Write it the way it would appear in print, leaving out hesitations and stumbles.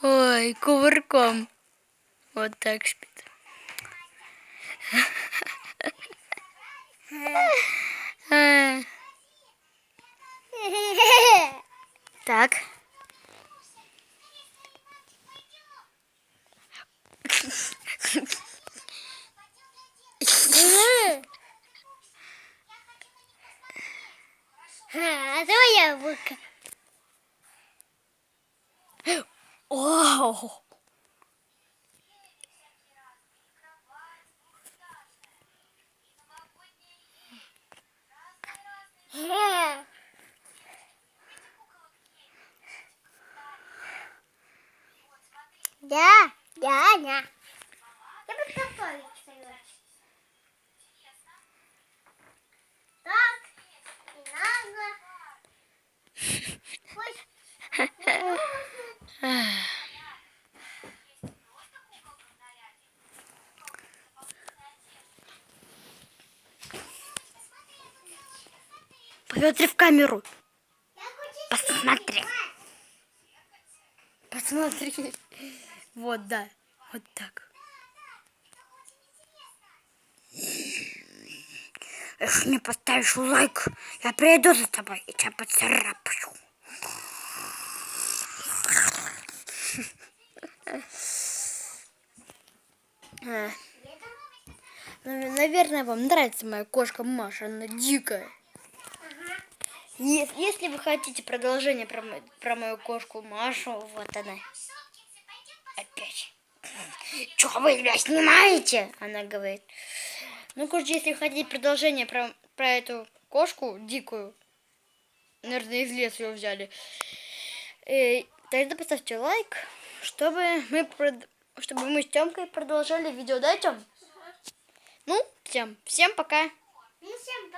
Ой, кувырком. Вот так спит. Так. Твоя бука. О! Да, да. Я бы такой так, не надо. Посмотри в камеру. Посмотри. Посмотри. Вот, да. Вот так. Если не поставишь лайк, я приеду за тобой и тебя поцарапаю. Наверное, вам нравится моя кошка Маша. Она дикая. Если вы хотите продолжение про мою кошку Машу, вот она. Опять. Че вы меня снимаете? Она говорит. Ну, короче, если вы хотите продолжение про эту кошку дикую, наверное, из леса ее взяли, тогда поставьте лайк, чтобы мы с Тёмкой продолжали видео. Да, Тём? Ну, всем пока. Ну, всем